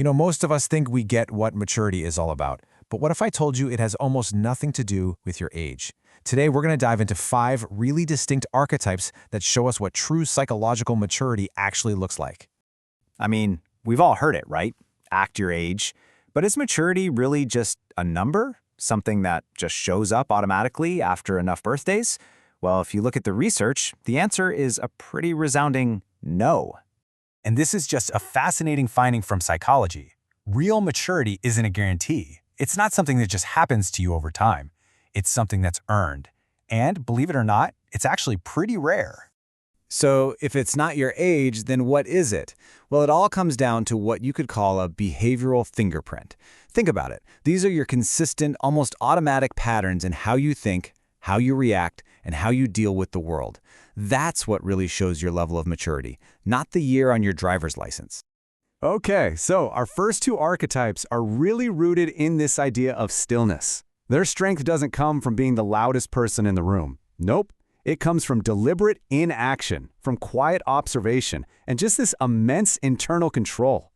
Most of us think we get what maturity is all about. But what if I told you it has almost nothing to do with your age? Today, we're going to dive into 5 really distinct archetypes that show us what true psychological maturity actually looks like. I mean, we've all heard it, right? Act your age. But is maturity really just a number? Something that just shows up automatically after enough birthdays? Well, if you look at the research, the answer is a pretty resounding no. And this is just a fascinating finding from psychology. Real maturity isn't a guarantee. It's not something that just happens to you over time. It's something that's earned. And believe it or not, it's actually pretty rare. So if it's not your age, then what is it? Well, it all comes down to what you could call a behavioral fingerprint. Think about it. These are your consistent, almost automatic patterns in how you think, how you react, and how you deal with the world. That's what really shows your level of maturity, not the year on your driver's license. Okay, so our first 2 archetypes are really rooted in this idea of stillness. Their strength doesn't come from being the loudest person in the room. Nope. It comes from deliberate inaction, from quiet observation, and just this immense internal control.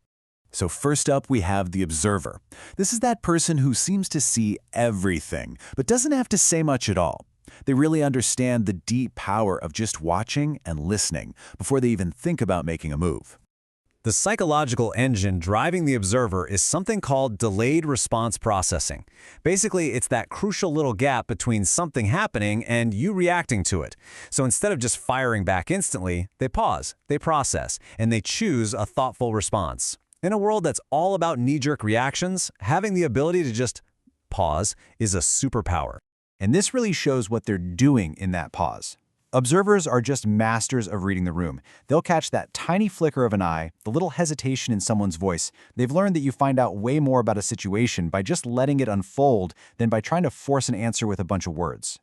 So first up, we have the observer. This is that person who seems to see everything, but doesn't have to say much at all. They really understand the deep power of just watching and listening before they even think about making a move. The psychological engine driving the observer is something called delayed response processing. Basically, it's that crucial little gap between something happening and you reacting to it. So instead of just firing back instantly, they pause, they process, and they choose a thoughtful response. In a world that's all about knee-jerk reactions, having the ability to just pause is a superpower. And this really shows what they're doing in that pause. Observers are just masters of reading the room. They'll catch that tiny flicker of an eye, the little hesitation in someone's voice. They've learned that you find out way more about a situation by just letting it unfold than by trying to force an answer with a bunch of words.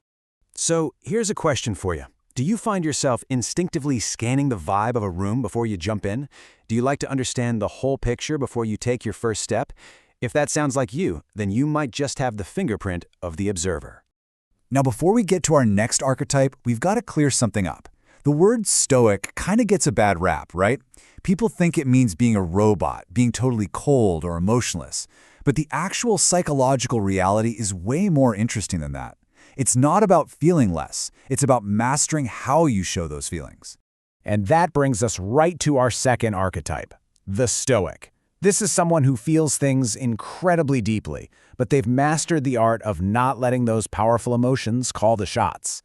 So here's a question for you. Do you find yourself instinctively scanning the vibe of a room before you jump in? Do you like to understand the whole picture before you take your first step? If that sounds like you, then you might just have the fingerprint of the observer. Now, before we get to our next archetype, we've got to clear something up. The word stoic kind of gets a bad rap, right? People think it means being a robot, being totally cold or emotionless. But the actual psychological reality is way more interesting than that. It's not about feeling less. It's about mastering how you show those feelings. And that brings us right to our second archetype, the Stoic. This is someone who feels things incredibly deeply, but they've mastered the art of not letting those powerful emotions call the shots.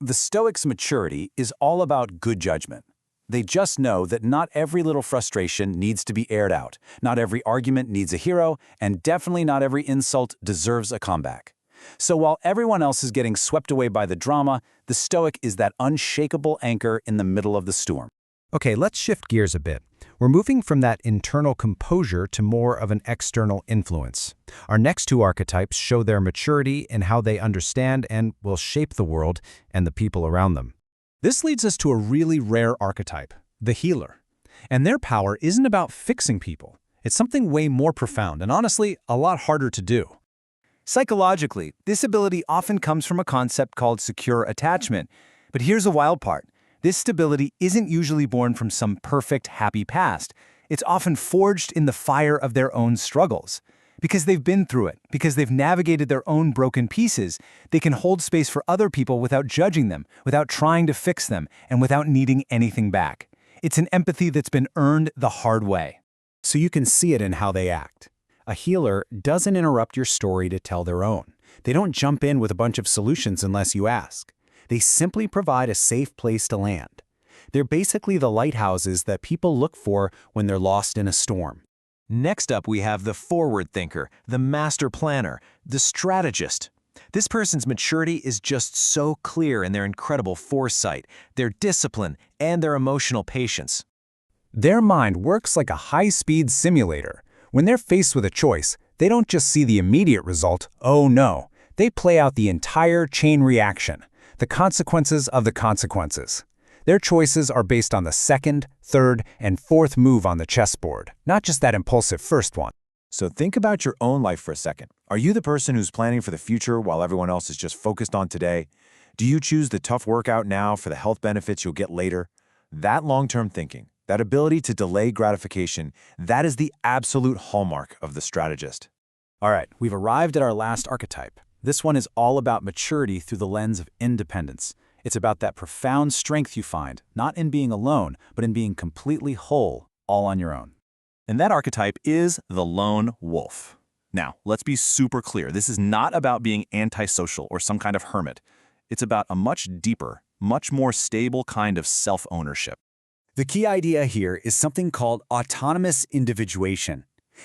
The Stoics' maturity is all about good judgment. They just know that not every little frustration needs to be aired out, not every argument needs a hero, and definitely not every insult deserves a comeback. So while everyone else is getting swept away by the drama, the Stoic is that unshakable anchor in the middle of the storm. Okay, let's shift gears a bit. We're moving from that internal composure to more of an external influence. Our next 2 archetypes show their maturity in how they understand and will shape the world and the people around them. This leads us to a really rare archetype, the healer. And their power isn't about fixing people. It's something way more profound and honestly, a lot harder to do. Psychologically, this ability often comes from a concept called secure attachment. But here's the wild part. This stability isn't usually born from some perfect, happy past. It's often forged in the fire of their own struggles. Because they've been through it, because they've navigated their own broken pieces, they can hold space for other people without judging them, without trying to fix them, and without needing anything back. It's an empathy that's been earned the hard way. So you can see it in how they act. A healer doesn't interrupt your story to tell their own. They don't jump in with a bunch of solutions unless you ask. They simply provide a safe place to land. They're basically the lighthouses that people look for when they're lost in a storm. Next up, we have the forward thinker, the master planner, the strategist. This person's maturity is just so clear in their incredible foresight, their discipline, and their emotional patience. Their mind works like a high-speed simulator. When they're faced with a choice, they don't just see the immediate result, oh no. They play out the entire chain reaction, the consequences of the consequences. Their choices are based on the second, third, and fourth move on the chessboard, not just that impulsive first one. So think about your own life for a second. Are you the person who's planning for the future while everyone else is just focused on today? Do you choose the tough workout now for the health benefits you'll get later? That long-term thinking, That ability to delay gratification, that is the absolute hallmark of the strategist. All right, we've arrived at our last archetype. This one is all about maturity through the lens of independence. It's about that profound strength you find, not in being alone, but in being completely whole, all on your own. And that archetype is the lone wolf. Now, let's be super clear. This is not about being antisocial or some kind of hermit. It's about a much deeper, much more stable kind of self-ownership. The key idea here is something called autonomous individuation.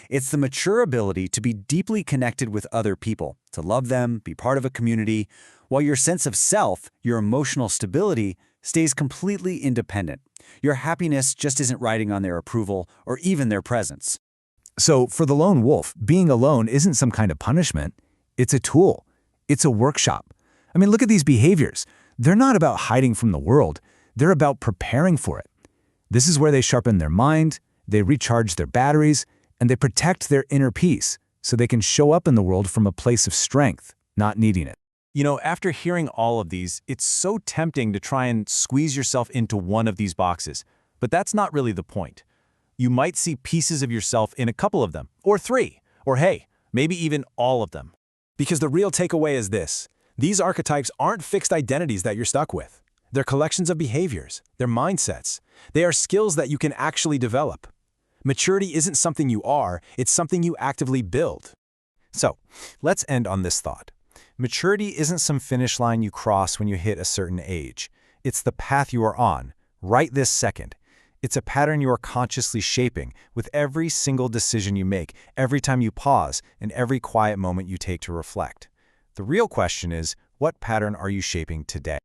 It's the mature ability to be deeply connected with other people, to love them, be part of a community, while your sense of self, your emotional stability, stays completely independent. Your happiness just isn't riding on their approval or even their presence. So for the lone wolf, being alone isn't some kind of punishment. It's a tool. It's a workshop. I mean, look at these behaviors. They're not about hiding from the world. They're about preparing for it. This is where they sharpen their mind, they recharge their batteries, and they protect their inner peace so they can show up in the world from a place of strength, not needing it. You know, after hearing all of these, it's so tempting to try and squeeze yourself into one of these boxes. But that's not really the point. You might see pieces of yourself in a couple of them, or three, or hey, maybe even all of them. Because the real takeaway is this: these archetypes aren't fixed identities that you're stuck with. They're collections of behaviors, they're mindsets. They are skills that you can actually develop. Maturity isn't something you are, it's something you actively build. So, let's end on this thought. Maturity isn't some finish line you cross when you hit a certain age. It's the path you are on, right this second. It's a pattern you are consciously shaping with every single decision you make, every time you pause, and every quiet moment you take to reflect. The real question is, what pattern are you shaping today?